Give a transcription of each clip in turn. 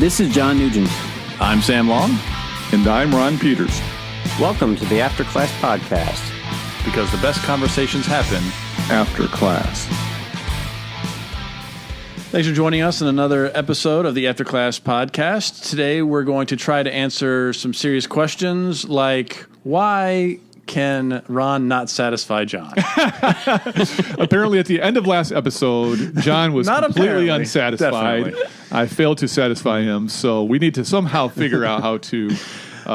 This is John Nugent. I'm Sam Long. And I'm Ron Peters. Welcome to the After Class Podcast. Because the best conversations happen after class. Thanks for joining us in another episode of the After Class Podcast. Today we're going to try to answer some serious questions like, why can Ron not satisfy John? Apparently at the end of last episode, John was completely unsatisfied. Definitely. I failed to satisfy him, so we need to somehow figure out how to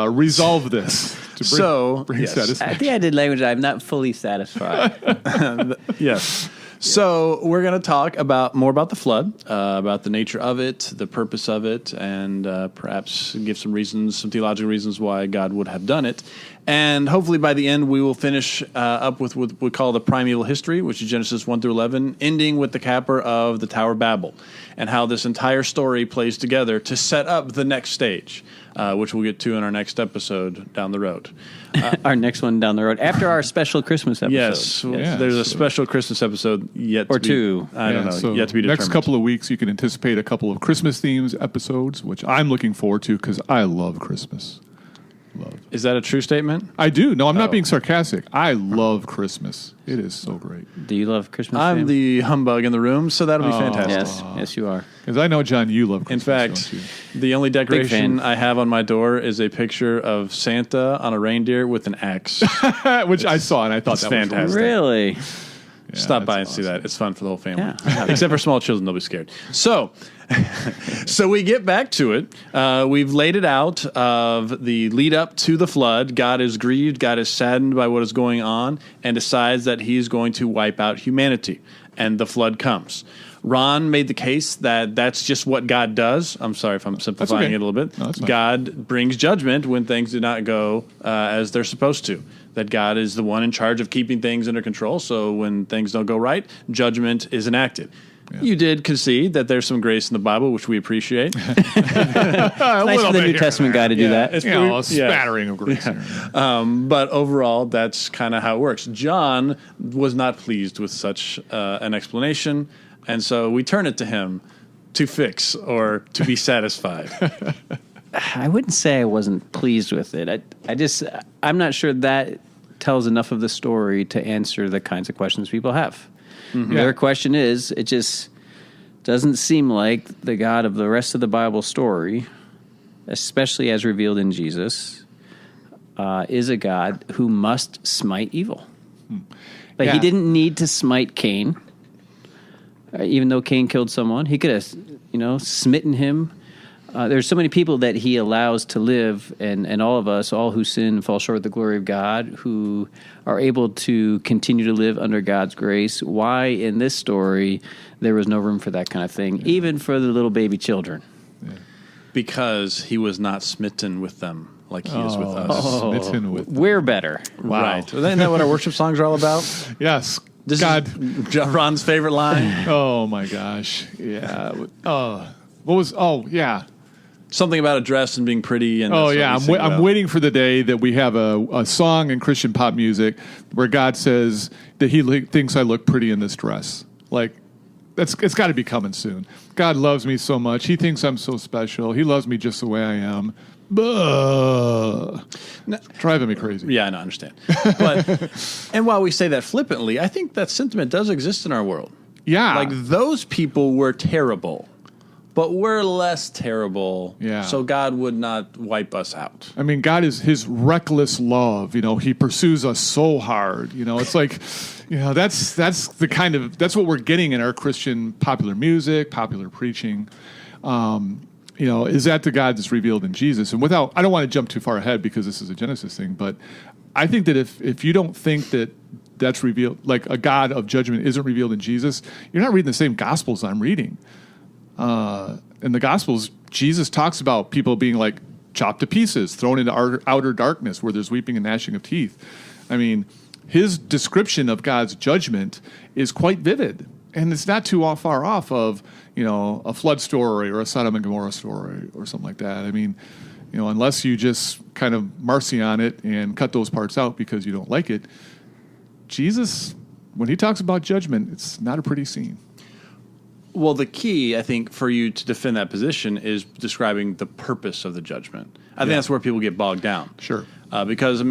resolve this. To bring satisfaction. I think I did language. I'm not fully satisfied. Yes. So we're going to talk more about the flood, about the nature of it, the purpose of it, and perhaps give some reasons, some theological reasons why God would have done it. And hopefully by the end we will finish up with what we call the Primeval History, which is Genesis 1 through 11, ending with the capper of the Tower of Babel, and how this entire story plays together to set up the next stage, which we'll get to in our next episode down the road. Our next one down the road, after our special Christmas episode. Yes, there's a special Christmas episode yet to be... two. I don't know, so yet to be determined. Next couple of weeks, you can anticipate a couple of Christmas themes episodes, which I'm looking forward to because I love Christmas. Is that a true statement? I do. No, I'm not being sarcastic. I love Christmas. It is so great. Do you love Christmas? I'm Sam? the humbug in the room, so that'll be fantastic. Yes, you are. Because I know, John, you love Christmas. In fact, the only decoration I have on my door is a picture of Santa on a reindeer with an axe. Which I saw, and I thought that fantastic. was Really? Yeah, Stop by and see that. It's fun for the whole family. Yeah. Except for small children, they'll be scared. So we get back to it. We've laid it out of the lead up to the flood. God is grieved. God is saddened by what is going on and decides that he's going to wipe out humanity. And the flood comes. Ron made the case that that's just what God does. I'm sorry if I'm simplifying it a little bit. No, God brings judgment when things do not go as they're supposed to. That God is the one in charge of keeping things under control. So when things don't go right, judgment is enacted. Yeah. You did concede that there's some grace in the Bible, which we appreciate. It's nice for the New Testament guy to do that. It's a spattering of grace. But overall, that's kind of how it works. John was not pleased with such an explanation, and so we turn it to him to fix or to be satisfied. I wouldn't say I wasn't pleased with it. I'm not sure that tells enough of the story to answer the kinds of questions people have. Mm-hmm. Their question is, it just doesn't seem like the God of the rest of the Bible story, especially as revealed in Jesus, is a God who must smite evil. He didn't need to smite Cain, even though Cain killed someone. He could have, smitten him. There's so many people that he allows to live, and all of us, all who sin and fall short of the glory of God, who are able to continue to live under God's grace. Why in this story there was no room for that kind of thing, even for the little baby children? Yeah. Because he was not smitten with them like he is with us. Smitten with them. We're better. Wow. Right. Isn't that what our worship songs are all about? Yes. This God. is Ron's favorite line. Oh, my gosh. Yeah. Yeah. Something about a dress and being pretty. And I'm waiting for the day that we have a song in Christian pop music where God says that he thinks I look pretty in this dress. Like, it's got to be coming soon. God loves me so much. He thinks I'm so special. He loves me just the way I am. Driving me crazy. Yeah, I understand. And while we say that flippantly, I think that sentiment does exist in our world. Yeah. Like, those people were terrible. But we're less terrible, so God would not wipe us out. I mean, God is his reckless love. He pursues us so hard. It's like, that's the kind of, that's what we're getting in our Christian popular music, popular preaching. Is that the God that's revealed in Jesus? And I don't want to jump too far ahead because this is a Genesis thing, but I think that if you don't think that that's revealed, like a God of judgment isn't revealed in Jesus, you're not reading the same Gospels I'm reading. In the Gospels, Jesus talks about people being like chopped to pieces, thrown into outer darkness where there's weeping and gnashing of teeth. I mean, his description of God's judgment is quite vivid, and it's not too far off of, a flood story or a Sodom and Gomorrah story or something like that. I mean, unless you just kind of Marcy on it and cut those parts out because you don't like it, Jesus, when he talks about judgment, it's not a pretty scene. Well, the key, I think, for you to defend that position is describing the purpose of the judgment. I think that's where people get bogged down. Sure. Because,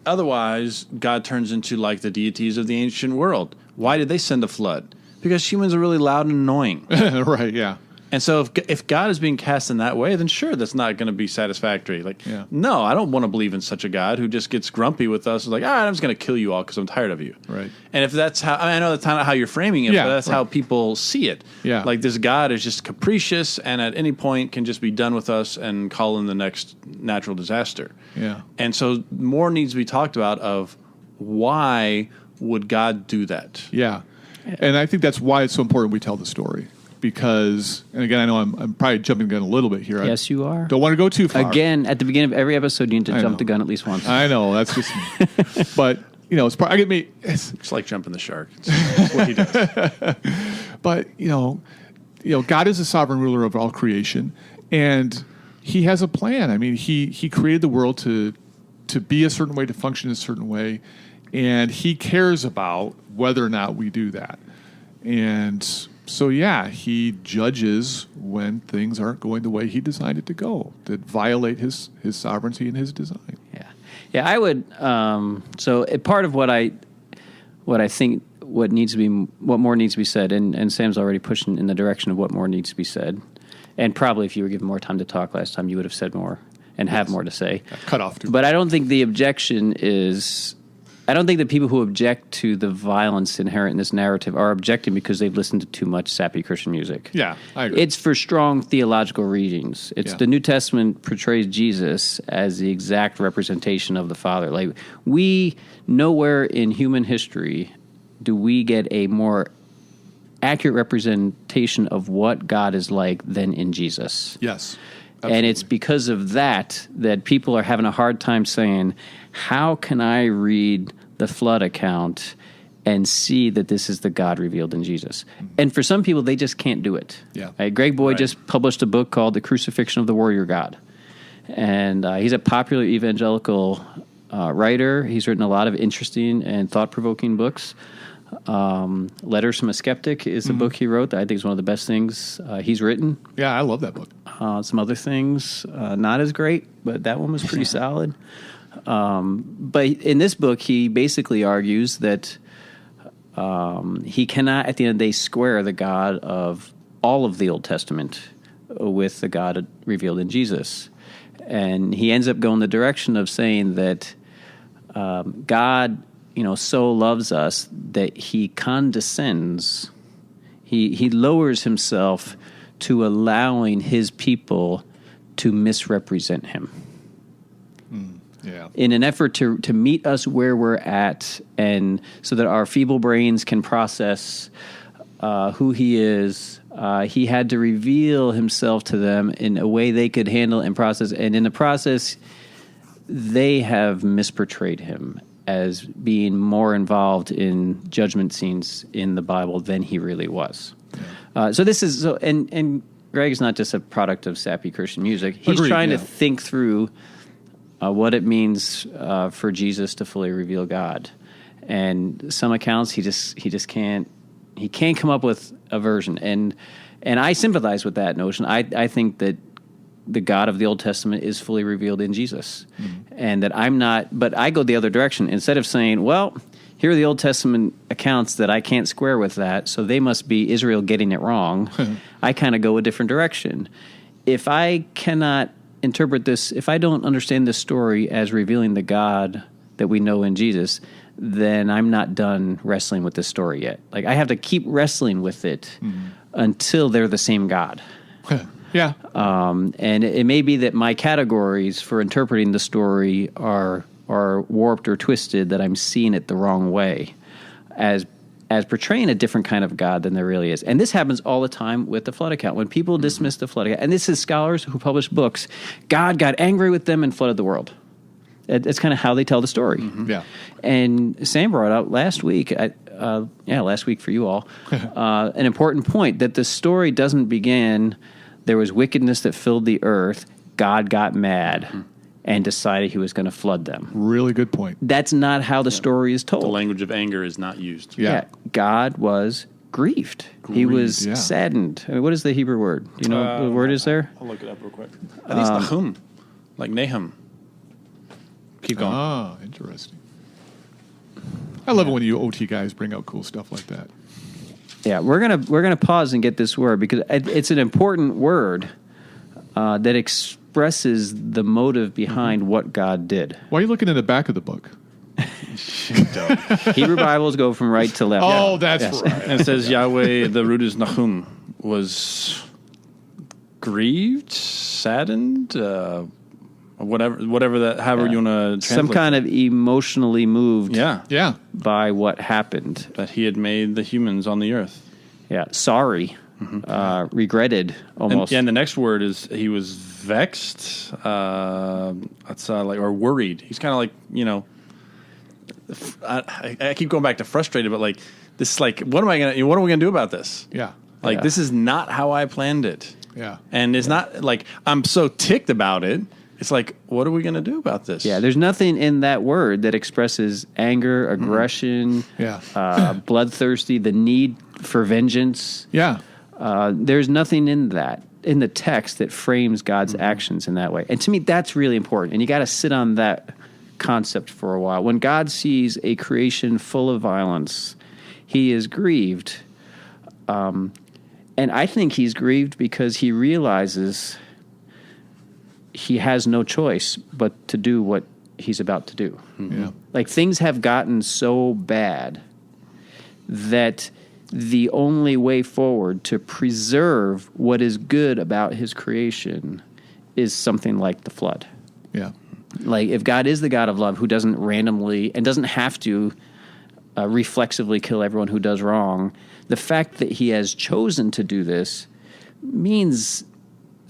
otherwise, God turns into like the deities of the ancient world. Why did they send a flood? Because humans are really loud and annoying. Right, yeah. And so if God is being cast in that way, then sure, that's not going to be satisfactory. No, I don't want to believe in such a God who just gets grumpy with us. Like, all right, I'm just going to kill you all because I'm tired of you. Right. And if that's how, I know that's not how you're framing it, but that's how people see it. Yeah. Like this God is just capricious and at any point can just be done with us and call in the next natural disaster. Yeah. And so more needs to be talked about of why would God do that? Yeah. And I think that's why it's so important we tell the story. Because, and again, I know I'm probably jumping the gun a little bit here. Yes, you are. Don't want to go too far. Again, at the beginning of every episode, you need to jump the gun at least once. I know, that's just me. But, it's probably, I get me. It's like jumping the shark. It's what he does. But, God is the sovereign ruler of all creation, and he has a plan. He created the world to be a certain way, to function a certain way, and he cares about whether or not we do that. And so, he judges when things aren't going the way he designed it to go, that violate his sovereignty and his design. Yeah, I would. So part of what I think what more needs to be said, and Sam's already pushing in the direction of what more needs to be said, and probably if you were given more time to talk last time, you would have said more and have more to say. Cut off too. But I don't think the objection is. I don't think that people who object to the violence inherent in this narrative are objecting because they've listened to too much sappy Christian music. Yeah, I agree. It's for strong theological readings. It's the New Testament portrays Jesus as the exact representation of the Father. Like, we nowhere in human history do we get a more accurate representation of what God is like than in Jesus. Yes. Absolutely. And it's because of that people are having a hard time saying, how can I read the flood account and see that this is the God revealed in Jesus? And for some people, they just can't do it. Yeah. Right? Greg Boyd just published a book called The Crucifixion of the Warrior God. And he's a popular evangelical writer. He's written a lot of interesting and thought-provoking books. Letters from a Skeptic is a book he wrote that I think is one of the best things he's written. Yeah, I love that book. Some other things, not as great, but that one was pretty solid. But in this book, he basically argues that he cannot, at the end of the day, square the God of all of the Old Testament with the God revealed in Jesus. And he ends up going the direction of saying that God, so loves us that he condescends. He lowers himself to allowing his people to misrepresent him. Yeah. In an effort to meet us where we're at, and so that our feeble brains can process who he is, he had to reveal himself to them in a way they could handle and process. And in the process, they have misportrayed him as being more involved in judgment scenes in the Bible than he really was. Yeah. So this is and Greg's not just a product of sappy Christian music. He's trying to think through what it means for Jesus to fully reveal God. And some accounts he just can't come up with a version. And I sympathize with that notion. I think that the God of the Old Testament is fully revealed in Jesus. And that I'm not, but I go the other direction. Instead of saying, well, here are the Old Testament accounts that I can't square with that, so they must be Israel getting it wrong, I kind of go a different direction. If I cannot interpret this, if I don't understand this story as revealing the God that we know in Jesus, then I'm not done wrestling with this story yet. Like, I have to keep wrestling with it until they're the same God. Yeah. And it may be that my categories for interpreting the story are warped or twisted, that I'm seeing it the wrong way as portraying a different kind of God than there really is. And this happens all the time with the flood account. When people dismiss the flood account, and this is scholars who publish books, God got angry with them and flooded the world. It's kind of how they tell the story. Yeah. And Sam brought out last week, last week for you all, an important point, that the story doesn't begin, there was wickedness that filled the earth, God got mad and decided he was going to flood them. Really good point. That's not how the story is told. The language of anger is not used. Yeah. God was grieved. He was yeah. saddened. I mean, what is the Hebrew word? Do you know what the word is there? I'll look it up real quick. I think it's Nahum, like Nahum. Keep going. Ah, interesting. I love it when you OT guys bring out cool stuff like that. Yeah, we're gonna pause and get this word because it's an important word that expresses the motive behind what God did. Why are you looking in the back of the book? Hebrew Bibles go from right to left. Oh, that's right. And it says Yahweh, the root is Nahum, was grieved, saddened, whatever that, however you want to translate. Some kind of emotionally moved Yeah. by what happened. That he had made the humans on the earth. Yeah, sorry, regretted almost. And the next word is he was vexed, that's or worried. He's kind of like, I keep going back to frustrated, but like this, like what are we gonna do about this? Yeah. Like this is not how I planned it. Yeah. And it's not like I'm so ticked about it. It's like, what are we going to do about this? Yeah, there's nothing in that word that expresses anger, aggression, bloodthirsty, the need for vengeance. Yeah. There's nothing in the text that frames God's actions in that way. And to me, that's really important. And you got to sit on that concept for a while. When God sees a creation full of violence, he is grieved. And I think he's grieved because he realizes he has no choice but to do what he's about to do. Yeah. Like things have gotten so bad that the only way forward to preserve what is good about his creation is something like the flood. Yeah. Like if God is the God of love who doesn't randomly and doesn't have to reflexively kill everyone who does wrong, the fact that he has chosen to do this means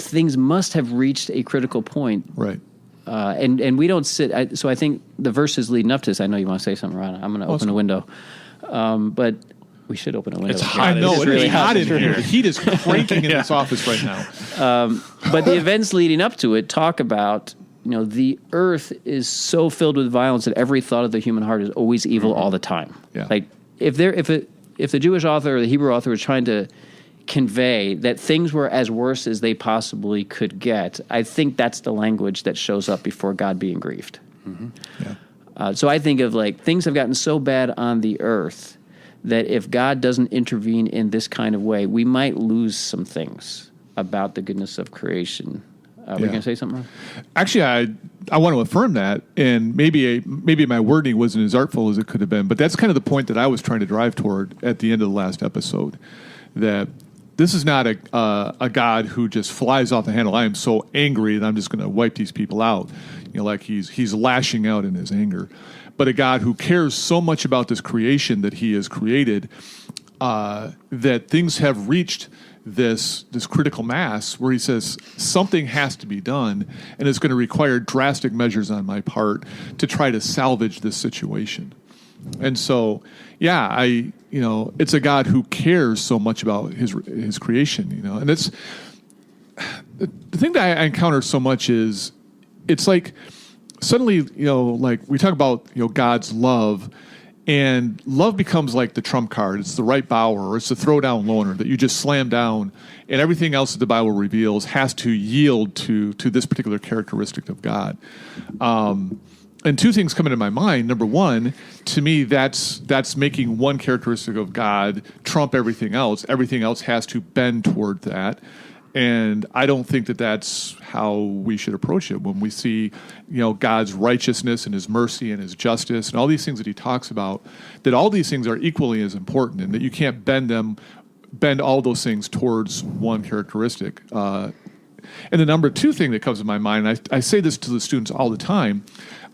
things must have reached a critical point. Right. And we don't sit. So I think the verses leading up to this, I know you want to say something, Ron. I'm going to open a window. But we should open a window. It's hot. I know. It's It really is hot in hot. here. The heat is cranking in this office right now. But the events leading up to it talk about, the earth is so filled with violence that every thought of the human heart is always evil all the time. Yeah. Like if the Jewish author or the Hebrew author was trying to convey that things were as worse as they possibly could get, I think that's the language that shows up before God being grieved. Mm-hmm. Yeah. So I think of like things have gotten so bad on the earth that if God doesn't intervene in this kind of way, we might lose some things about the goodness of creation. Were you going to say something, Ron? Actually, I want to affirm that, and maybe my wording wasn't as artful as it could have been, but that's kind of the point that I was trying to drive toward at the end of the last episode, that this is not a God who just flies off the handle. I am so angry that I'm just going to wipe these people out, like he's lashing out in his anger, but a God who cares so much about this creation that he has created, that things have reached this critical mass where he says something has to be done, and it's going to require drastic measures on my part to try to salvage this situation. And so, it's a God who cares so much about his creation, and it's the thing that I encounter so much is it's like suddenly, like we talk about, God's love. And love becomes like the trump card. It's the right bower, or it's the throwdown loner that you just slam down, and everything else that the Bible reveals has to yield to this particular characteristic of God. And two things come into my mind. Number one, to me, that's making one characteristic of God trump everything else. Everything else has to bend toward that. And I don't think that that's how we should approach it when we see, God's righteousness and his mercy and his justice and all these things that he talks about, that all these things are equally as important, and that you can't bend all those things towards one characteristic. And the number two thing that comes to my mind, and I say this to the students all the time,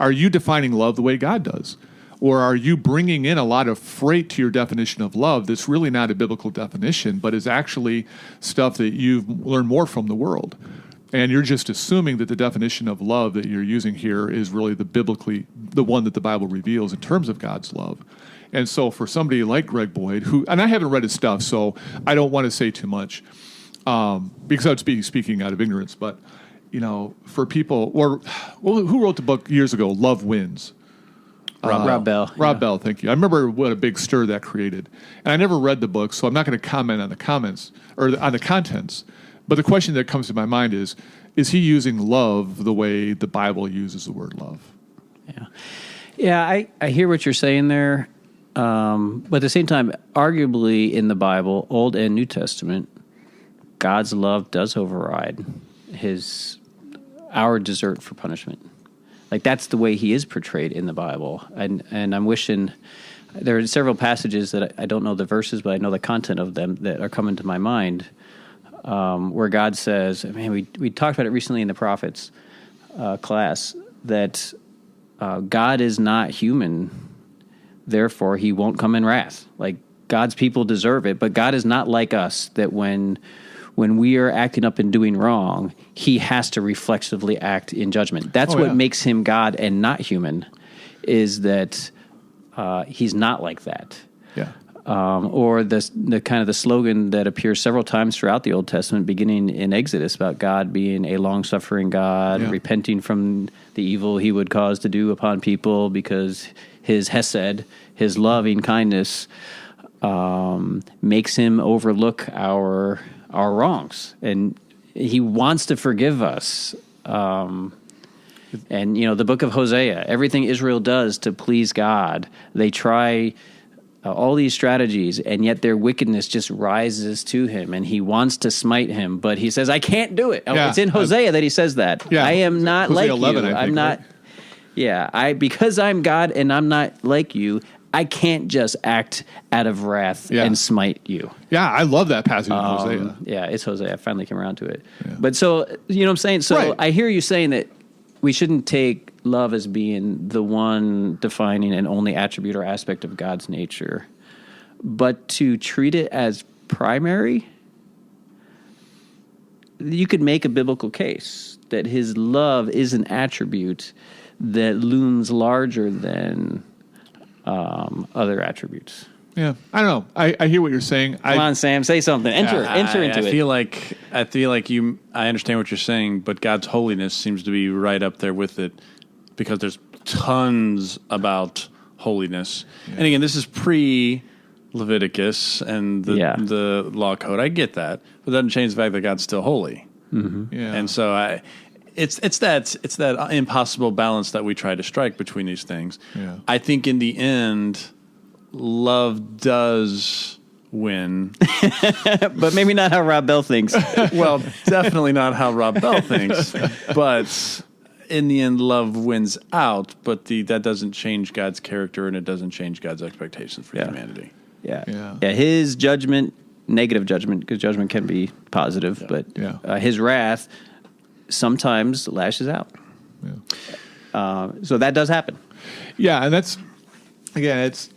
are you defining love the way God does? Or are you bringing in a lot of freight to your definition of love that's really not a biblical definition, but is actually stuff that you've learned more from the world? And you're just assuming that the definition of love that you're using here is really the one that the Bible reveals in terms of God's love. And so for somebody like Greg Boyd, and I haven't read his stuff, so I don't want to say too much, because I would be speaking out of ignorance, but, for people, who wrote the book years ago, Love Wins? Rob Bell. Rob Bell, thank you. I remember what a big stir that created. And I never read the book, so I'm not going to comment on the comments or on the contents. But the question that comes to my mind is he using love the way the Bible uses the word love? Yeah. Yeah, I hear what you're saying there. But at the same time, arguably in the Bible, Old and New Testament, God's love does override our desert for punishment. Like, that's the way he is portrayed in the Bible. And I'm wishing, there are several passages that I don't know the verses, but I know the content of them that are coming to my mind, where God says, man, we talked about it recently in the prophets class, that God is not human, therefore he won't come in wrath. Like, God's people deserve it, but God is not like us, that when we are acting up and doing wrong, he has to reflexively act in judgment. That's what makes him God and not human, is that he's not like that. Yeah. Or the kind of the slogan that appears several times throughout the Old Testament, beginning in Exodus, about God being a long-suffering God, repenting from the evil he would cause to do upon people, because his hesed, his loving kindness, makes him overlook our wrongs, and he wants to forgive us. And the book of Hosea, everything Israel does to please God, they try all these strategies, and yet their wickedness just rises to him, and he wants to smite him, but he says, I can't do it. Yeah. It's in Hosea that he says that. I am not Hosea like 11, you. I think, I'm not. right? Yeah, because I'm God and I'm not like you, I can't just act out of wrath and smite you. Yeah, I love that passage in Hosea. Yeah, it's Hosea. I finally came around to it. Yeah. But so, you know what I'm saying? So I hear you saying that we shouldn't take love as being the one defining and only attribute or aspect of God's nature, but to treat it as primary, you could make a biblical case that his love is an attribute that looms larger than other attributes. Yeah, I don't know. I hear what you're saying. Come on, Sam, say something. Enter into it. I feel like I understand what you're saying, but God's holiness seems to be right up there with it, because there's tons about holiness. Yeah. And again, this is pre-Leviticus and the law code. I get that, but it doesn't change the fact that God's still holy. Mm-hmm. Yeah. And so it's that impossible balance that we try to strike between these things. Yeah. I think in the end, love does win. But maybe not how Rob Bell thinks. Well, definitely not how Rob Bell thinks. But in the end, love wins out. But that doesn't change God's character, and it doesn't change God's expectations for humanity. Yeah. His judgment, negative judgment, because judgment can be positive, but his wrath sometimes lashes out. Yeah. So that does happen. Yeah, and that's, again, it's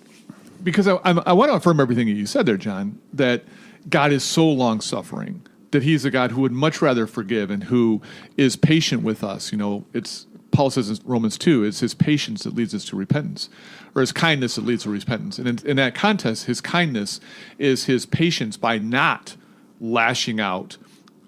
because I want to affirm everything that you said there, John, that God is so long-suffering, that he's a God who would much rather forgive and who is patient with us. Paul says in Romans 2, it's his patience that leads us to repentance, or his kindness that leads to repentance. And in that context, his kindness is his patience by not lashing out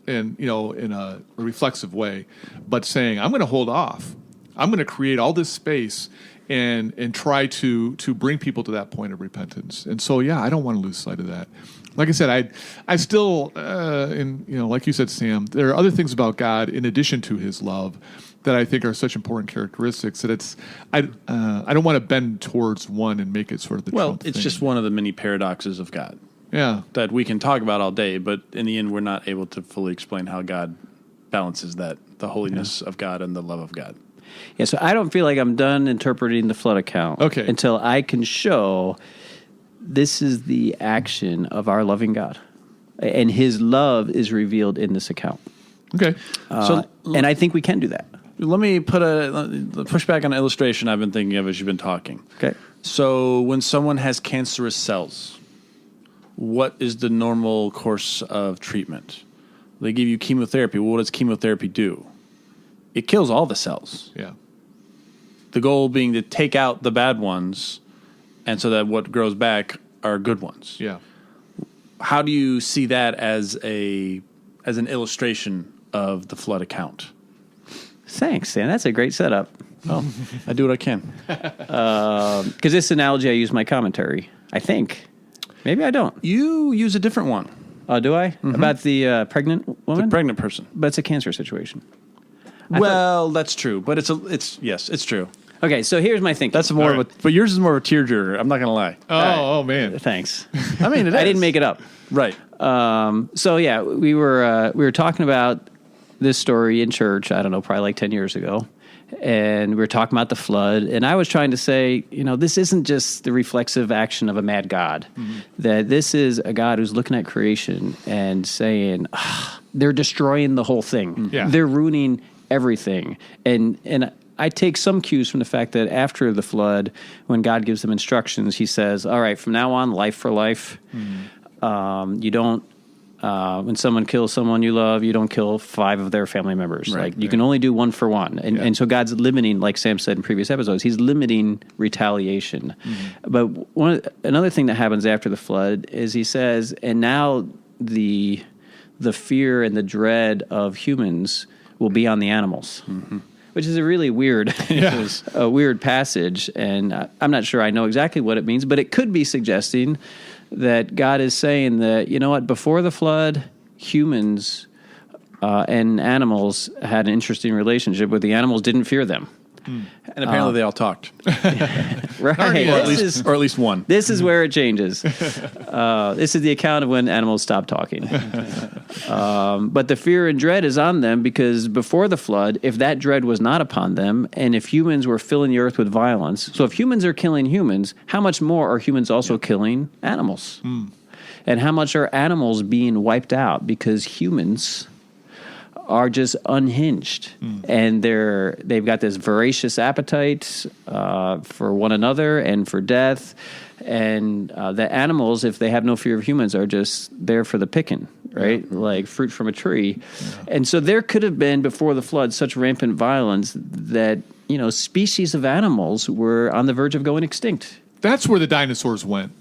in a reflexive way, but saying, I'm going to hold off. I'm going to create all this space and try to bring people to that point of repentance. And so, I don't want to lose sight of that. Like I said, I still, like you said, Sam, there are other things about God in addition to his love that I think are such important characteristics that I don't want to bend towards one and make it sort of the Trump it's thing. just one of the many paradoxes of God. Yeah. That we can talk about all day, but in the end, we're not able to fully explain how God balances that, the holiness of God and the love of God. Yeah, so I don't feel like I'm done interpreting the flood account until I can show this is the action of our loving God, and his love is revealed in this account. Okay. And I think we can do that. Let me push back on an illustration I've been thinking of as you've been talking. Okay. So when someone has cancerous cells, what is the normal course of treatment? They give you chemotherapy. Well, what does chemotherapy do? It kills all the cells. Yeah. The goal being to take out the bad ones, and so that what grows back are good ones. Yeah. How do you see that as an illustration of the flood account? Thanks, Dan. That's a great setup. Well, I do what I can. Because this analogy I use in my commentary. I think. Maybe I don't. You use a different one. Oh, do I? Mm-hmm. About the pregnant woman? The pregnant person. But it's a cancer situation. Well, that's true, but it's true. Okay, so here's my thinking. That's more of a, but yours is more of a tearjerker. I'm not gonna lie. Oh man. Thanks. I mean, I didn't make it up. Right. So yeah, we were talking about this story in church. I don't know, probably like 10 years ago, and we were talking about the flood. And I was trying to say, this isn't just the reflexive action of a mad God. Mm-hmm. That this is a God who's looking at creation and saying, they're destroying the whole thing. Yeah. They're ruining everything. And I take some cues from the fact that after the flood, when God gives them instructions, he says, all right, from now on, life for life. Mm-hmm. You don't, when someone kills someone you love, you don't kill 5 of their family members. Right, you can only do 1 for 1. And so God's limiting, like Sam said in previous episodes, he's limiting retaliation. Mm-hmm. But another thing that happens after the flood is he says, and now the fear and the dread of humans will be on the animals. Mm-hmm. Which is a really weird, a weird passage, and I'm not sure I know exactly what it means, but it could be suggesting that God is saying that, before the flood, humans and animals had an interesting relationship, but the animals didn't fear them. And apparently they all talked. Right. Or at least one. This is where it changes. This is the account of when animals stopped talking. But the fear and dread is on them because before the flood, if that dread was not upon them, and if humans were filling the earth with violence, so if humans are killing humans, how much more are humans also killing animals? And how much are animals being wiped out because humans are just unhinged, and they've got this voracious appetite for one another and for death, and the animals, if they have no fear of humans, are just there for the picking, right? Like fruit from a tree. And so there could have been, before the flood, such rampant violence that species of animals were on the verge of going extinct. That's where the dinosaurs went.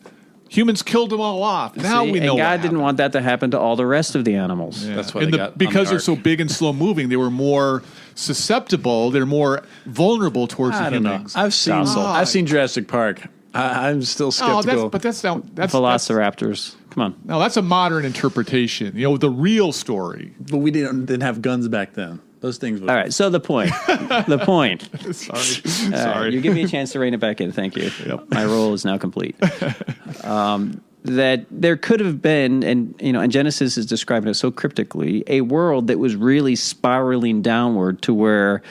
Humans killed them all off. Now we know. And God didn't want that to happen to all the rest of the animals. Yeah. That's why they got because they're so big and slow moving. They were more susceptible. They're more vulnerable towards the humans. I've seen Jurassic Park. I'm still skeptical. That's Velociraptors. Come on. No, that's a modern interpretation. The real story. But we didn't have guns back then. Those things would. All right, so the point. Sorry. You give me a chance to rein it back in. Thank you. Yep. My role is now complete. That there could have been, and Genesis is describing it so cryptically, a world that was really spiraling downward to where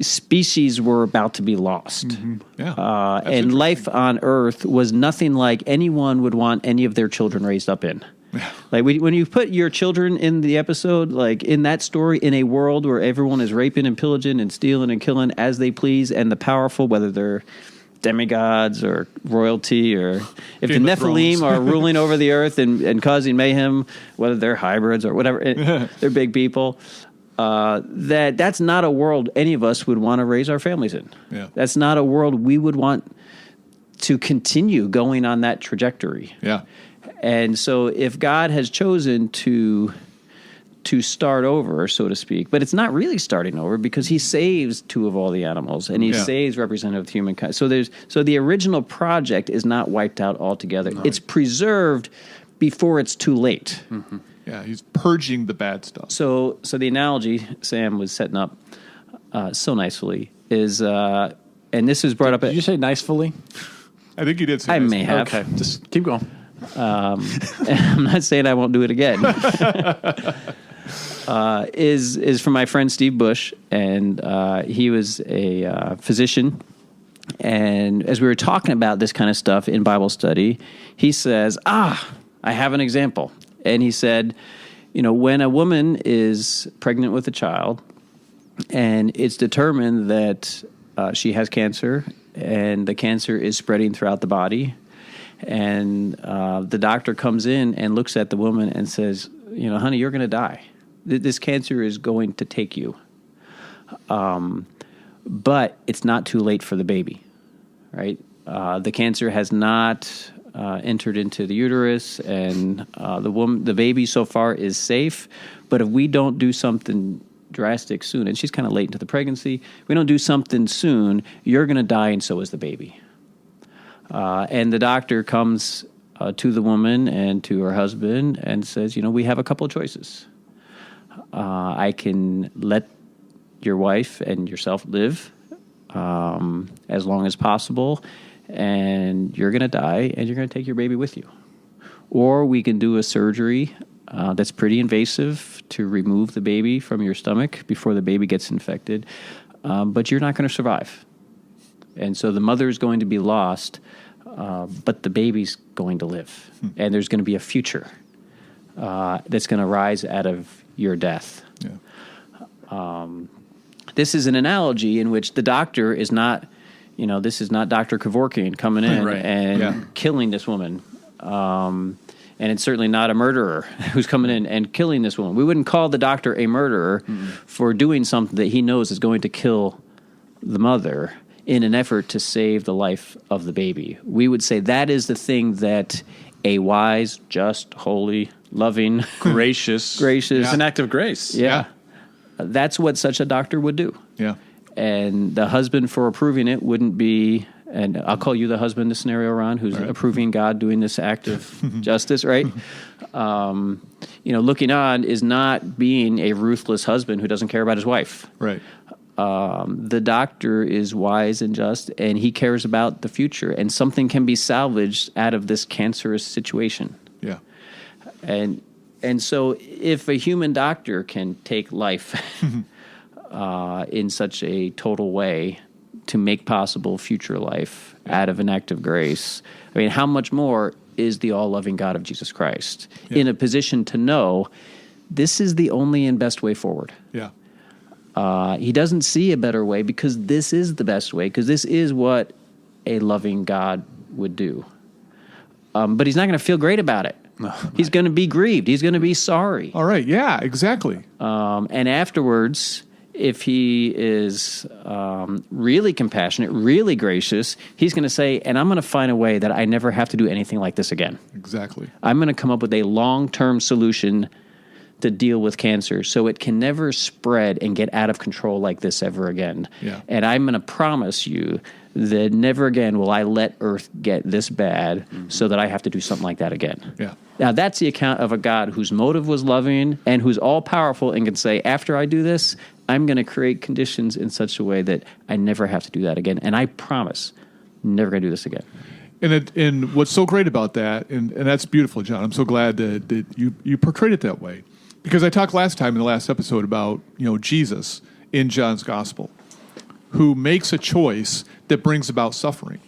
species were about to be lost. Mm-hmm. Yeah. And life on Earth was nothing like anyone would want any of their children raised up in. Like when you put your children in the episode, like in that story, in a world where everyone is raping and pillaging and stealing and killing as they please, and the powerful, whether they're demigods or royalty, or if Game the of Nephilim Thrones. are ruling over the earth and causing mayhem, whether they're hybrids or whatever, they're big people. That's not a world any of us would want to raise our families in. Yeah. That's not a world we would want to continue going on that trajectory. Yeah. And so if God has chosen to start over, so to speak, but it's not really starting over because he saves 2 of all the animals and he saves representative humankind. So the original project is not wiped out altogether. No. It's preserved before it's too late. Mm-hmm. Yeah, he's purging the bad stuff. So the analogy Sam was setting up so nicely is, and this was brought up. Did you say nicefully? I think you did say I may have. Okay, just keep going. I'm not saying I won't do it again. Is from my friend Steve Bush, and he was a physician. And as we were talking about this kind of stuff in Bible study, he says, I have an example. And he said, when a woman is pregnant with a child and it's determined that she has cancer and the cancer is spreading throughout the body, and the doctor comes in and looks at the woman and says, honey, you're going to die. This cancer is going to take you. But it's not too late for the baby, right? The cancer has not entered into the uterus, and the baby so far is safe. But if we don't do something drastic soon, and she's kind of late into the pregnancy, we don't do something soon, you're going to die, and so is the baby. And the doctor comes to the woman and to her husband and says, we have a couple of choices. I can let your wife and yourself live as long as possible, and you're going to die, and you're going to take your baby with you. Or we can do a surgery that's pretty invasive to remove the baby from your stomach before the baby gets infected, but you're not going to survive. And so the mother is going to be lost, but the baby's going to live. And there's going to be a future that's going to rise out of your death. Yeah. This is an analogy in which the doctor is not, this is not Dr. Kevorkian coming in Right. and killing this woman. And it's certainly not a murderer who's coming in and killing this woman. We wouldn't call the doctor a murderer for doing something that he knows is going to kill the mother in an effort to save the life of the baby. We would say that is the thing that a wise, just, holy, loving, Gracious. gracious, An act of grace. yeah, that's what such a doctor would do. Yeah. And the husband for approving it wouldn't be, and I'll call you the husband in this scenario, Ron, who's approving God doing this act of justice, right? Looking on is not being a ruthless husband who doesn't care about his wife. Right. The doctor is wise and just, and he cares about the future, and something can be salvaged out of this cancerous situation. Yeah. And so if a human doctor can take life in such a total way to make possible future life out of an act of grace, I mean, how much more is the all-loving God of Jesus Christ in a position to know this is the only and best way forward? Yeah. He doesn't see a better way because this is the best way, because this is what a loving God would do. But he's not going to feel great about it. He's going to be grieved. He's going to be sorry. All right. Yeah, exactly. And afterwards, if he is really compassionate, really gracious, he's going to say, and I'm going to find a way that I never have to do anything like this again. Exactly. I'm going to come up with a long-term solution to deal with cancer so it can never spread and get out of control like this ever again. Yeah. And I'm going to promise you that never again will I let Earth get this bad so that I have to do something like that again. Yeah. Now, that's the account of a God whose motive was loving and who's all-powerful and can say, after I do this, I'm going to create conditions in such a way that I never have to do that again. And I promise, never going to do this again. And what's so great about that, and that's beautiful, John. I'm so glad that you portrayed it that way. Because I talked last time in the last episode about, Jesus in John's gospel, who makes a choice that brings about suffering.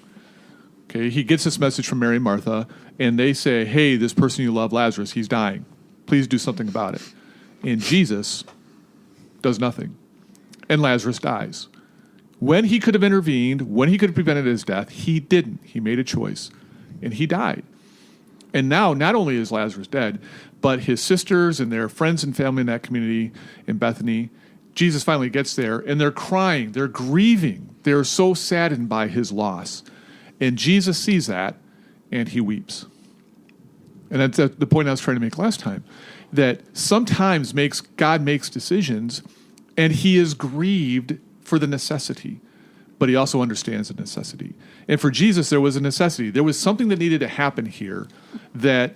Okay, he gets this message from Mary and Martha, and they say, hey, this person you love, Lazarus, he's dying. Please do something about it. And Jesus does nothing. And Lazarus dies. When he could have intervened, when he could have prevented his death, he didn't. He made a choice, and he died. And now, not only is Lazarus dead, but his sisters and their friends and family in that community in Bethany, Jesus finally gets there, and they're crying, they're grieving. They're so saddened by his loss. And Jesus sees that, and he weeps. And that's the point I was trying to make last time, that sometimes God makes decisions, and he is grieved for the necessity, but he also understands the necessity. And for Jesus, there was a necessity. There was something that needed to happen here that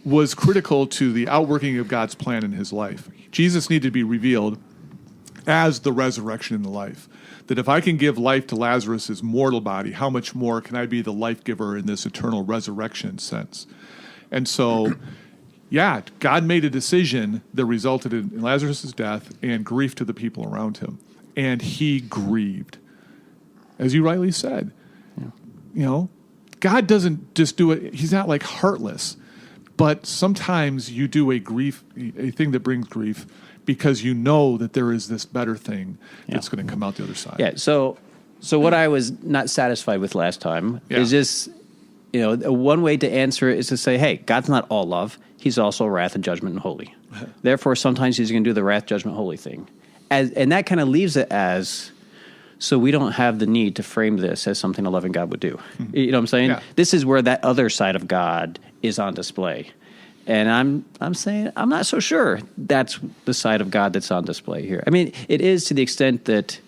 was critical to the outworking of God's plan in his life. Jesus needed to be revealed as the resurrection and the life. That if I can give life to Lazarus' mortal body, how much more can I be the life giver in this eternal resurrection sense? And so, God made a decision that resulted in Lazarus' death and grief to the people around him. And he grieved. As you rightly said, God doesn't just do it. He's not like heartless. But sometimes you do a thing that brings grief because you know that there is this better thing that's going to come out the other side. Yeah. So what I was not satisfied with last time is just, one way to answer it is to say, hey, God's not all love. He's also wrath and judgment and holy. Therefore, sometimes he's going to do the wrath, judgment, holy thing. And that kind of leaves it as, so we don't have the need to frame this as something a loving God would do. You know what I'm saying? Yeah. This is where that other side of God is on display. And I'm saying I'm not so sure that's the side of God that's on display here. I mean, it is to the extent that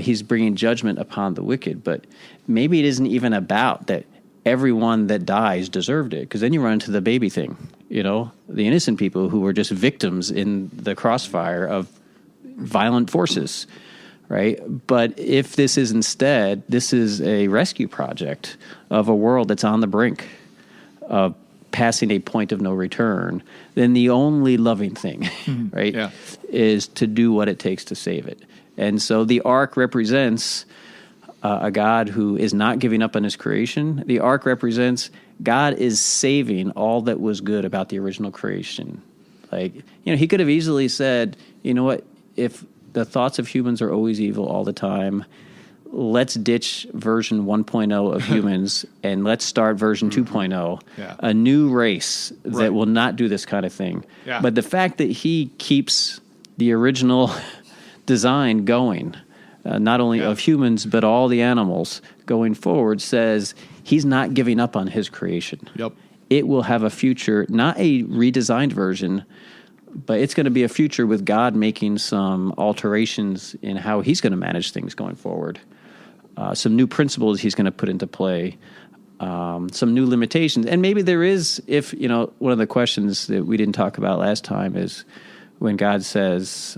he's bringing judgment upon the wicked, but maybe it isn't even about that everyone that dies deserved it, because then you run into the baby thing, the innocent people who were just victims in the crossfire of violent forces, right? But if this is instead, this is a rescue project of a world that's on the brink of passing a point of no return, then the only loving thing, right, is to do what it takes to save it. And so the ark represents a God who is not giving up on his creation. The ark represents God is saving all that was good about the original creation. He could have easily said, you know what, if the thoughts of humans are always evil all the time, let's ditch version 1.0 of humans and let's start version 2.0, a new race that will not do this kind of thing. Yeah. But the fact that he keeps the original design going, not only of humans, but all the animals going forward, says he's not giving up on his creation. Yep. It will have a future, not a redesigned version, but it's going to be a future with God making some alterations in how he's going to manage things going forward. Some new principles he's going to put into play, some new limitations. And maybe there is, one of the questions that we didn't talk about last time is when God says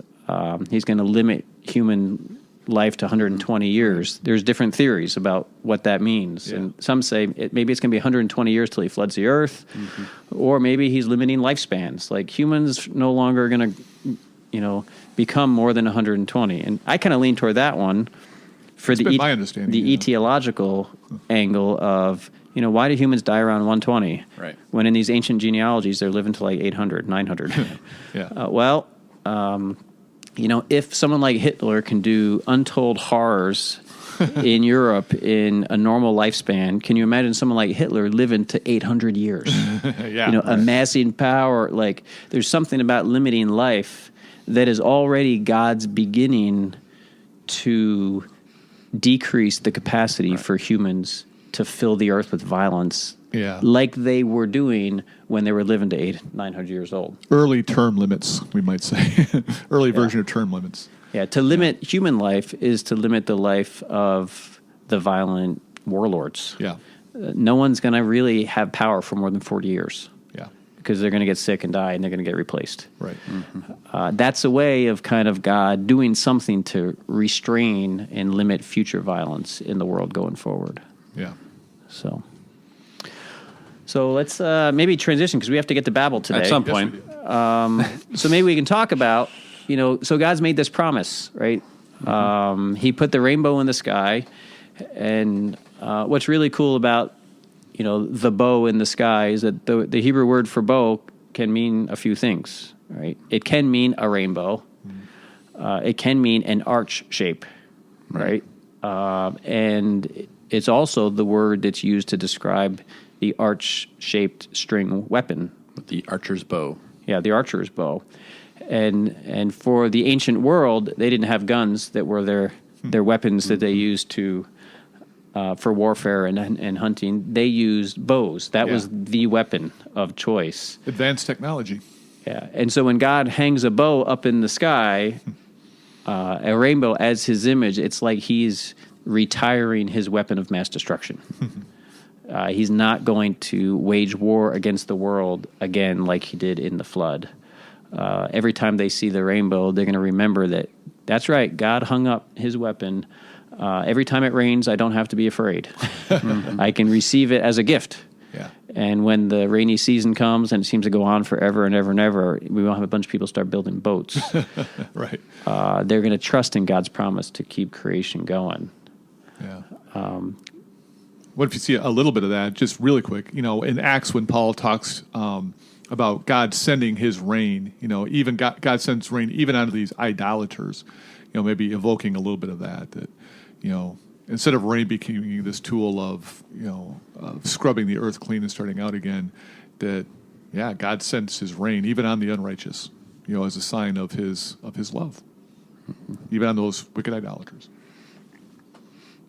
he's going to limit human life to 120 years. There's different theories about what that means. Yeah. And some say maybe it's going to be 120 years till he floods the earth, or maybe he's limiting lifespans. Like humans no longer are going to, become more than 120. And I kind of lean toward that one for my understanding, the etiological angle of, why do humans die around 120? Right. When in these ancient genealogies, they're living to like 800, 900. If someone like Hitler can do untold horrors in Europe in a normal lifespan, can you imagine someone like Hitler living to 800 years? Amassing power. Like, there's something about limiting life that is already God's beginning to decrease the capacity for humans to fill the earth with violence, like they were doing when they were living to 900 years old. Early term limits, we might say. Early version of term limits. Yeah, to limit human life is to limit the life of the violent warlords. Yeah. No one's going to really have power for more than 40 years. Yeah. Because they're going to get sick and die, and they're going to get replaced. Right. That's a way of kind of God doing something to restrain and limit future violence in the world going forward. Yeah. So let's maybe transition, because we have to get to Babel today. At some point. So maybe we can talk about, so God's made this promise, right? He put the rainbow in the sky. And what's really cool about, the bow in the sky is that the Hebrew word for bow can mean a few things, right? It can mean a rainbow. It can mean an arch shape, right? And it's also the word that's used to describe the arch-shaped string weapon. The archer's bow. Yeah, the archer's bow. And for the ancient world, they didn't have guns that were their weapons that they used to for warfare and hunting. They used bows. That was the weapon of choice. Advanced technology. Yeah, and so when God hangs a bow up in the sky, a rainbow as his image, it's like he's retiring his weapon of mass destruction. He's not going to wage war against the world again like he did in the flood. Every time they see the rainbow, they're going to remember that's right, God hung up his weapon. Every time it rains, I don't have to be afraid. I can receive it as a gift. Yeah. And when the rainy season comes and it seems to go on forever and ever and ever, we won't have a bunch of people start building boats. Right. They're going to trust in God's promise to keep creation going. Yeah. What if you see a little bit of that, just really quick, in Acts when Paul talks about God sending his rain, even God sends rain even onto these idolaters, maybe evoking a little bit of that, instead of rain becoming this tool of scrubbing the earth clean and starting out again, that, God sends his rain even on the unrighteous, as a sign of his love, even on those wicked idolaters.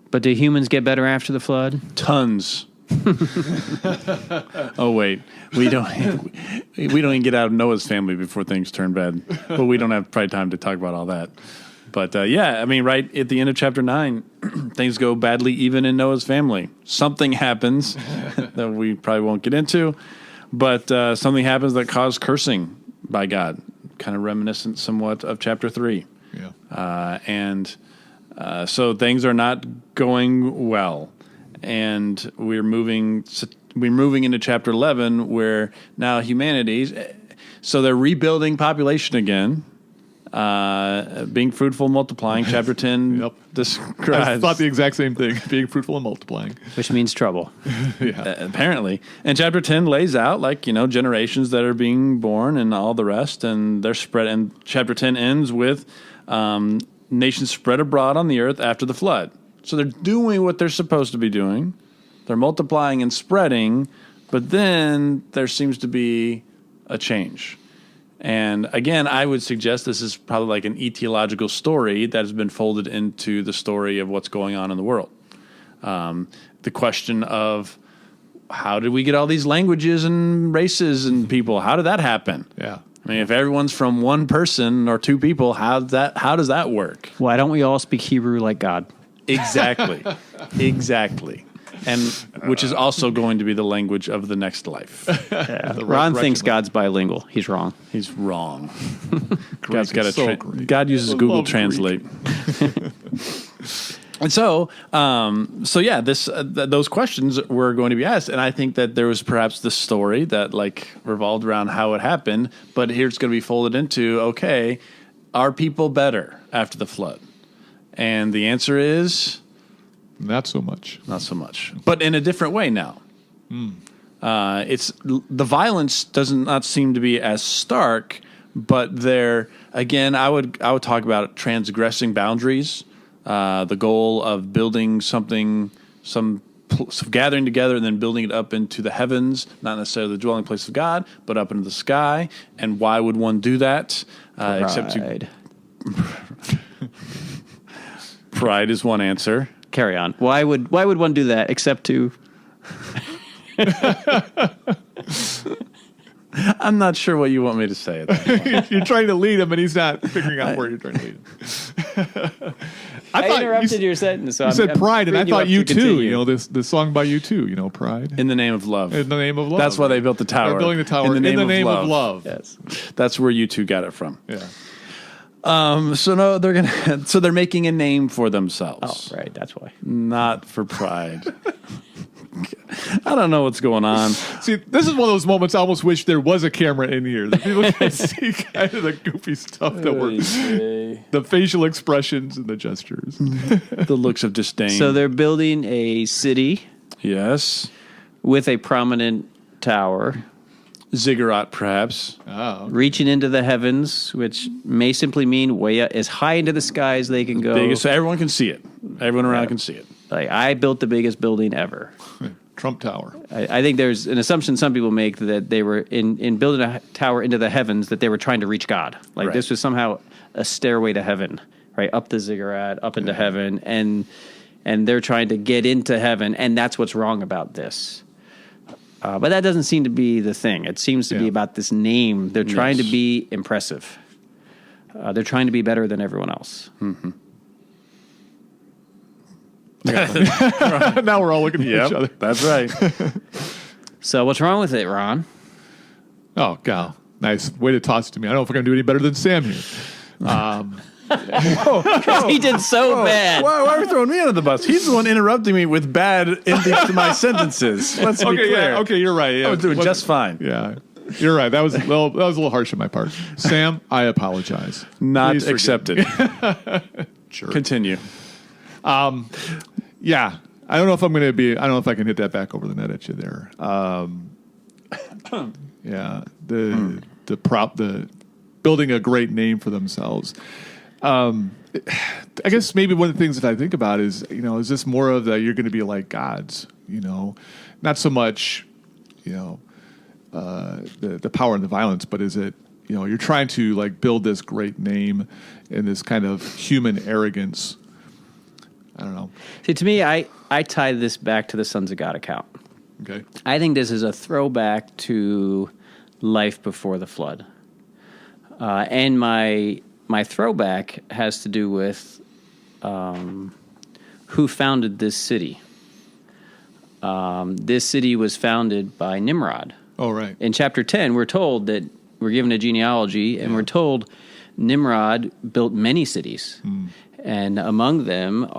But do humans get better after the flood? Tons. Oh wait, we don't even get out of Noah's family before things turn bad. But we don't have probably time to talk about all that. But yeah, I mean, right at the end of chapter 9, things go badly even in Noah's family. Something happens that we probably won't get into, but something happens that caused cursing by God, kind of reminiscent somewhat of chapter 3. Yeah. So things are not going well, and we're moving into chapter 11, where now so they're rebuilding population again, being fruitful, multiplying. Chapter 10 describes. I thought the exact same thing, being fruitful and multiplying. Which means trouble. Apparently. And chapter 10 lays out, generations that are being born and all the rest, and they're spread. And chapter 10 ends with nations spread abroad on the earth after the flood. So they're doing what they're supposed to be doing. They're multiplying and spreading, but then there seems to be a change. And again, I would suggest this is probably like an etiological story that has been folded into the story of what's going on in the world. The question of how did we get all these languages and races and people? How did that happen? Yeah. I mean, if everyone's from one person or two people, how does that work? Why don't we all speak Hebrew like God? Exactly. Exactly. And which is also going to be the language of the next life. Ron thinks God's bilingual. He's wrong. He's wrong. God's got God uses Google Translate. And so yeah, those questions were going to be asked, and I think that there was perhaps this story that revolved around how it happened, but here it's going to be folded into, okay, are people better after the flood? And the answer is not so much. Not so much, but in a different way now. It's the violence does not seem to be as stark, but there again, I would talk about transgressing boundaries. The goal of building something, some gathering together and then building it up into the heavens, not necessarily the dwelling place of God, but up into the sky. And why would one do that? Except to pride is one answer. Carry on. Why would one do that except to? I'm not sure what you want me to say at that point. You're trying to lead him, and he's not figuring out where you're trying to lead him. I interrupted your sentence. So you said pride, and I thought you too. You know this song by you too. You know, pride in the name of love. In the name of love. That's why they built the tower. They're building the tower in the name of love. Yes, that's where you two got it from. Yeah. So they're making a name for themselves. Oh, right. That's why. Not for pride. I don't know what's going on. See, this is one of those moments I almost wish there was a camera in here. That people can see kind of the goofy stuff that the facial expressions and the gestures. The looks of disdain. So they're building a city. Yes. With a prominent tower. Ziggurat, perhaps. Oh, okay. Reaching into the heavens, which may simply mean way up, as high into the sky as they can go. Biggest, so everyone can see it. Everyone around can see it. Like, I built the biggest building ever. Trump Tower. I think there's an assumption some people make that they were in building a tower into the heavens, that they were trying to reach God. Like this was somehow a stairway to heaven, right? Up the ziggurat, up into heaven, and they're trying to get into heaven, and that's what's wrong about this. But that doesn't seem to be the thing. It seems to be about this name. They're trying to be impressive. They're trying to be better than everyone else. Mm-hmm. Now we're all looking at each other. That's right. So what's wrong with it, Ron? Oh, God. Nice way to toss it to me. I don't know if we're going to do any better than Sam here. He did so bad. Why are we throwing me under the bus? He's the one interrupting me with bad endings to my sentences. Let's be clear. Yeah, okay, you're right. Yeah. I was doing just fine. Yeah, you're right. That was a little harsh on my part. Sam, I apologize. Not accepted. Sure. Continue. Yeah, I don't know if I'm going to be. I don't know if I can hit that back over the net at you there. Yeah, the building a great name for themselves. I guess maybe one of the things that I think about is, is this more of you're going to be like gods, not so much, the power and the violence, but is it, you're trying to build this great name and this kind of human arrogance. I don't know. See, to me, I tie this back to the Sons of God account. Okay. I think this is a throwback to life before the flood. And my throwback has to do with who founded this city. This city was founded by Nimrod. Oh, right. In chapter 10, we're told that we're given a genealogy, and we're told Nimrod built many cities. And among them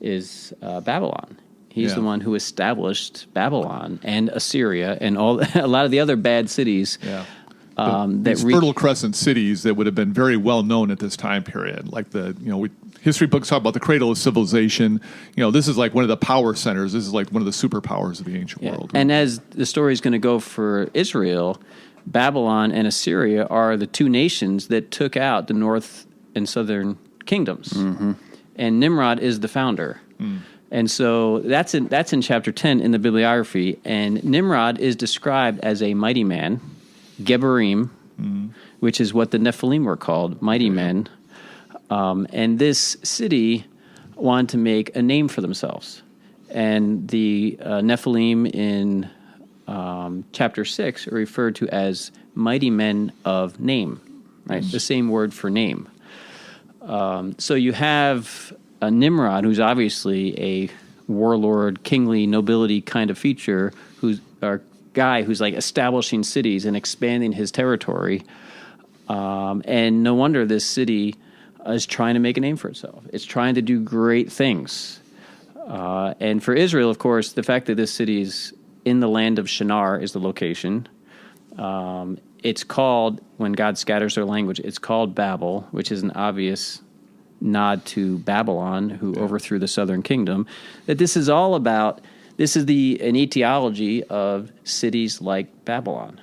is Babylon. He's the one who established Babylon and Assyria and a lot of the other bad cities. Yeah. These Fertile Crescent cities that would have been very well known at this time period. Like history books talk about the cradle of civilization. This is like one of the power centers. This is like one of the superpowers of the ancient world. And as the story is going to go for Israel, Babylon and Assyria are the two nations that took out the north and southern kingdoms. And Nimrod is the founder. And so that's in chapter 10 in the bibliography. And Nimrod is described as a mighty man, Gebarim, which is what the Nephilim were called, mighty men. And this city wanted to make a name for themselves. And the Nephilim in chapter 6 are referred to as mighty men of name, right? The same word for name. So you have a Nimrod, who's obviously a warlord, kingly nobility kind of feature, who's a guy who's like establishing cities and expanding his territory. And no wonder this city is trying to make a name for itself. It's trying to do great things. And for Israel, of course, the fact that this city is in the land of Shinar is the location. It's called, when God scatters their language, it's called Babel, which is an obvious nod to Babylon, who overthrew the southern kingdom. That this is all about, this is an etiology of cities like Babylon.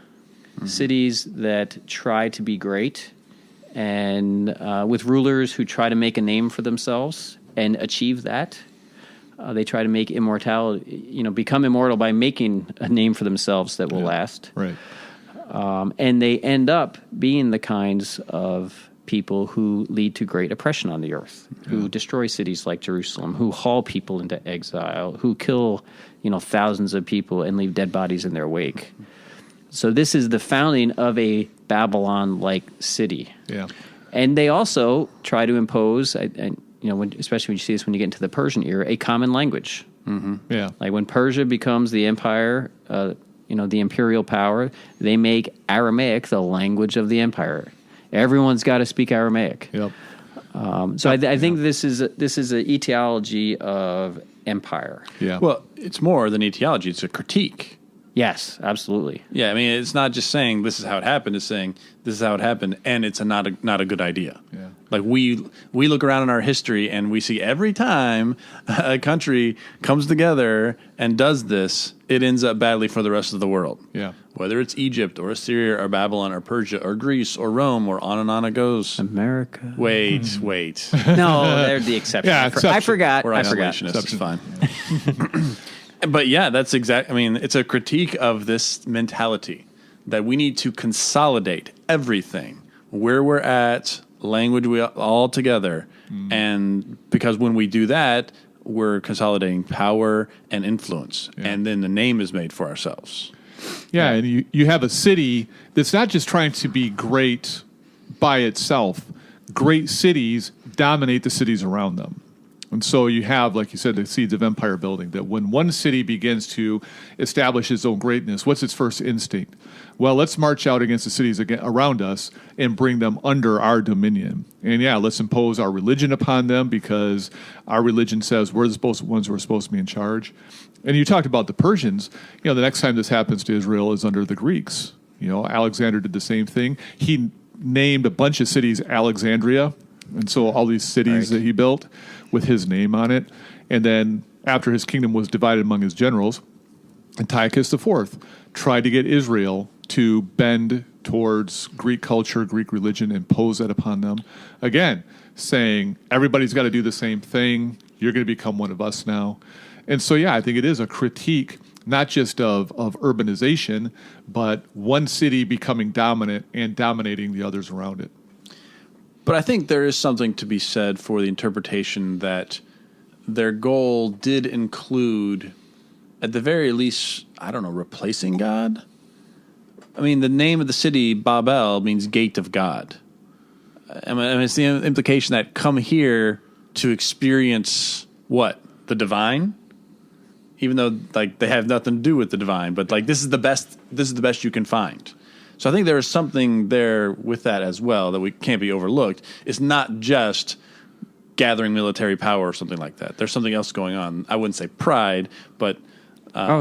Cities that try to be great, and with rulers who try to make a name for themselves and achieve that. They try to make immortality, become immortal by making a name for themselves that will last. Right. And they end up being the kinds of people who lead to great oppression on the earth, who destroy cities like Jerusalem, who haul people into exile, who kill, thousands of people and leave dead bodies in their wake. So this is the founding of a Babylon-like city. Yeah. And they also try to impose, especially when you see this when you get into the Persian era, a common language. Yeah. Like when Persia becomes the empire, the imperial power, they make Aramaic the language of the empire. Everyone's got to speak Aramaic. Yep. So I think this is an etiology of empire. Yeah. Well, it's more than etiology. It's a critique. Yes, absolutely. Yeah, I mean, it's not just saying this is how it happened. It's saying this is how it happened, and it's not a good idea. Yeah. Like we look around in our history and we see every time a country comes together and does this, it ends up badly for the rest of the world. Yeah. Whether it's Egypt or Assyria or Babylon or Persia or Greece or Rome or on and it goes. America. Wait. No, they're the exception. Yeah, I forgot. We're isolationists. It's fine. But yeah, that's exact. I mean, it's a critique of this mentality that we need to consolidate everything, where we're at, language we all together, and because when we do that, we're consolidating power and influence, and then the name is made for ourselves. Yeah, and you have a city that's not just trying to be great by itself. Great cities dominate the cities around them. And so you have, like you said, the seeds of empire building, that when one city begins to establish its own greatness, what's its first instinct? Well, let's march out against the cities around us and bring them under our dominion. And let's impose our religion upon them because our religion says we're the ones who are supposed to be in charge. And you talked about the Persians. The next time this happens to Israel is under the Greeks. Alexander did the same thing. He named a bunch of cities Alexandria. And so all these cities that he built with his name on it. And then after his kingdom was divided among his generals, Antiochus IV tried to get Israel to bend towards Greek culture, Greek religion, and impose that upon them. Again, saying, everybody's got to do the same thing. You're going to become one of us now. And so, I think it is a critique, not just of urbanization, but one city becoming dominant and dominating the others around it. But I think there is something to be said for the interpretation that their goal did include at the very least, I don't know, replacing God? I mean, the name of the city, Babel, means gate of God. I mean, it's the implication that come here to experience what? The divine? Even though, like, they have nothing to do with the divine, but, like, this is the best you can find. So I think there is something there with that as well that we can't be overlooked. It's not just gathering military power or something like that. There's something else going on. I wouldn't say pride, but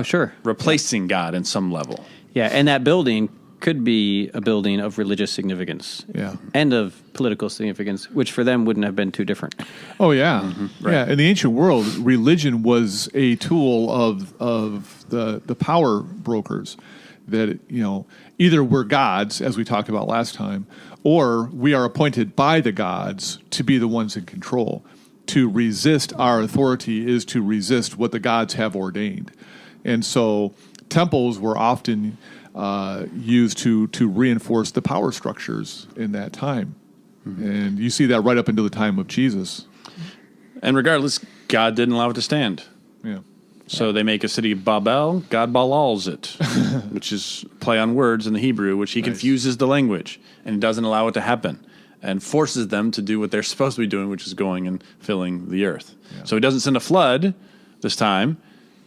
sure, replacing God in some level. Yeah, and that building could be a building of religious significance and of political significance, which for them wouldn't have been too different. Oh, yeah. Right. Yeah, in the ancient world, religion was a tool of the power brokers that, either we're gods, as we talked about last time, or we are appointed by the gods to be the ones in control. To resist our authority is to resist what the gods have ordained. And so temples were often used to reinforce the power structures in that time. Mm-hmm. And you see that right up into the time of Jesus. And regardless, God didn't allow it to stand. Yeah. So they make a city Babel, God balals it, which is play on words in the Hebrew, which he confuses the language and doesn't allow it to happen and forces them to do what they're supposed to be doing, which is going and filling the earth. Yeah. So he doesn't send a flood this time.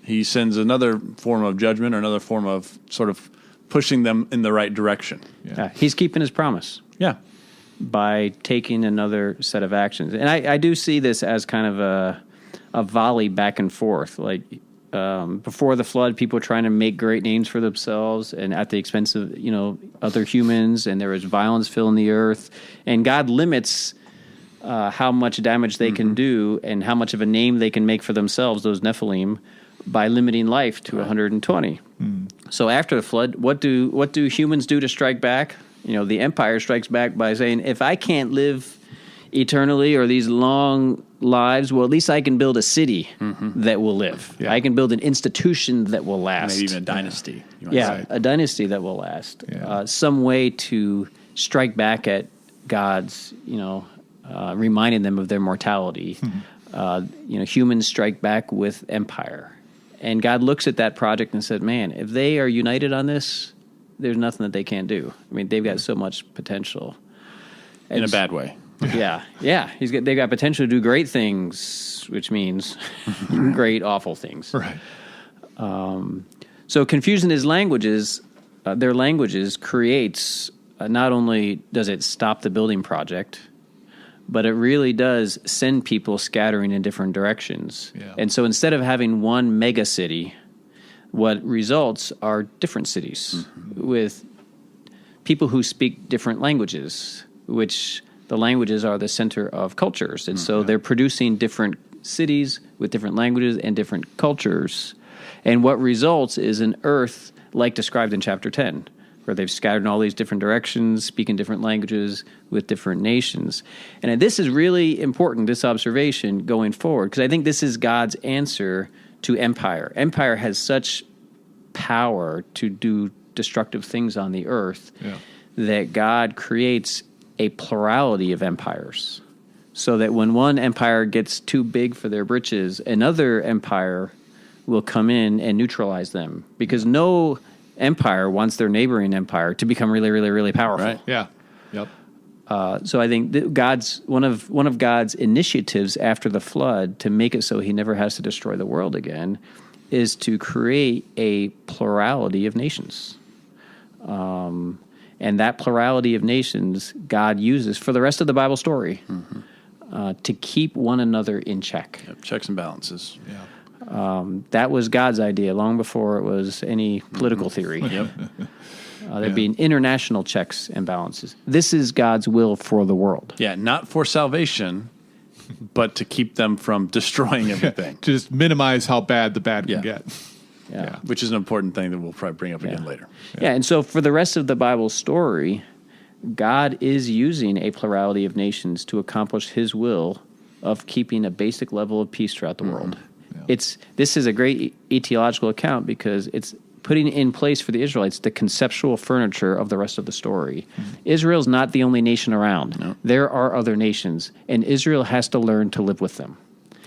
He sends another form of judgment or another form of sort of pushing them in the right direction. Yeah. He's keeping his promise. Yeah. By taking another set of actions. And I do see this as kind of a volley back and forth. Like before the flood, people were trying to make great names for themselves and at the expense of, other humans. And there was violence filling the earth. And God limits how much damage they can do and how much of a name they can make for themselves, those Nephilim, by limiting life to 120. So after the flood, what do humans do to strike back? The empire strikes back by saying, if I can't live eternally or these long lives, well, at least I can build a city that will live. Yeah. I can build an institution that will last. Maybe even a dynasty. A dynasty that will last. Yeah. Some way to strike back at God's, reminding them of their mortality. Humans strike back with empire. And God looks at that project and said, man, if they are united on this, there's nothing that they can't do. I mean, they've got so much potential. In a bad way. Yeah. They've got potential to do great things, which means great, awful things. Right. So confusion is their languages creates, not only does it stop the building project, but it really does send people scattering in different directions. Yeah. And so instead of having one mega city, what results are different cities with people who speak different languages, which the languages are the center of cultures. And so they're producing different cities with different languages and different cultures. And what results is an earth like described in chapter 10, where they've scattered in all these different directions, speaking different languages with different nations. And this is really important, this observation, going forward, because I think this is God's answer to empire. Empire has such power to do destructive things on the earth that God creates a plurality of empires, so that when one empire gets too big for their britches, another empire will come in and neutralize them, because no empire wants their neighboring empire to become really, really, really powerful. Right. Yeah. Yep. So I think that one of God's initiatives after the flood to make it so he never has to destroy the world again is to create a plurality of nations. And that plurality of nations God uses for the rest of the Bible story to keep one another in check. Yep. Checks and balances. Yeah. That was God's idea long before it was any political theory. Yep. There'd be international checks and balances. This is God's will for the world. Yeah, not for salvation, but to keep them from destroying everything. To just minimize how bad the bad can get. Yeah. Which is an important thing that we'll probably bring up again later. Yeah, and so for the rest of the Bible story, God is using a plurality of nations to accomplish his will of keeping a basic level of peace throughout the world. Yeah. This is a great etiological account because it's putting in place for the Israelites the conceptual furniture of the rest of the story. Israel's not the only nation around. No. There are other nations, and Israel has to learn to live with them.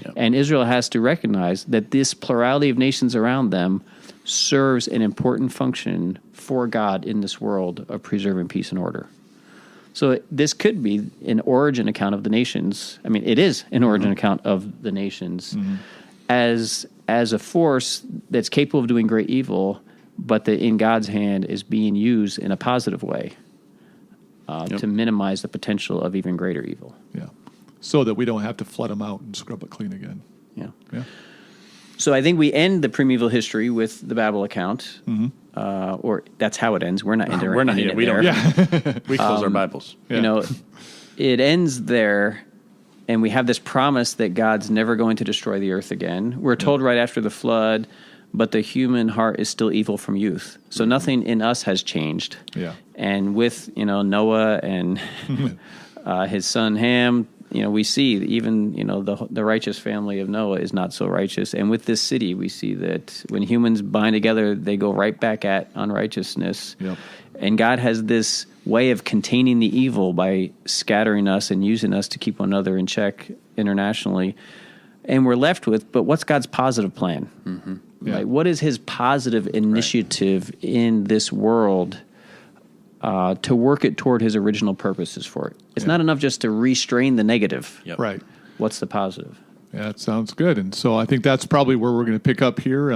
Yep. And Israel has to recognize that this plurality of nations around them serves an important function for God in this world of preserving peace and order. So this could be an origin account of the nations. I mean, it is an origin account of the nations as a force that's capable of doing great evil, but that in God's hand is being used in a positive way to minimize the potential of even greater evil. Yeah. So that we don't have to flood them out and scrub it clean again. Yeah. Yeah. So I think we end the Primeval History with the Babel account, or that's how it ends. We're not ending We're not. ending it We don't. there. We close our Bibles. Yeah. You know, it ends there, and we have this promise that God's never going to destroy the earth again. We're told right after the flood, but the human heart is still evil from youth. So nothing in us has changed. Yeah. And with, Noah and his son Ham, we see that even, the righteous family of Noah is not so righteous. And with this city, we see that when humans bind together, they go right back at unrighteousness. Yep. And God has this way of containing the evil by scattering us and using us to keep one another in check internationally. And we're left with, but what's God's positive plan? Yeah. Like, what is his positive initiative in this world to work it toward his original purposes for it? It's not enough just to restrain the negative. Yep. Right. What's the positive? Yeah, it sounds good. And so I think that's probably where we're going to pick up here.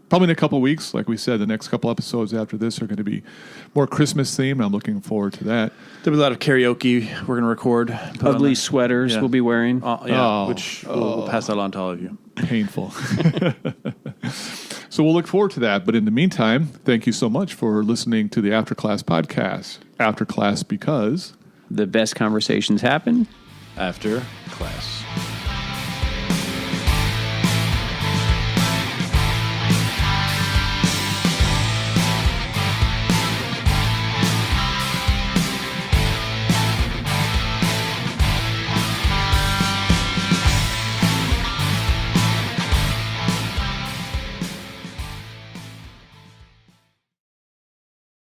Probably in a couple of weeks. Like we said, the next couple episodes after this are going to be more Christmas themed. I'm looking forward to that. There'll be a lot of karaoke we're going to record. Ugly sweaters Yeah. we'll be wearing. Which we'll pass that on to all of you. Painful. So we'll look forward to that. But in the meantime, thank you so much for listening to the After Class podcast. After Class because The best conversations happen After class.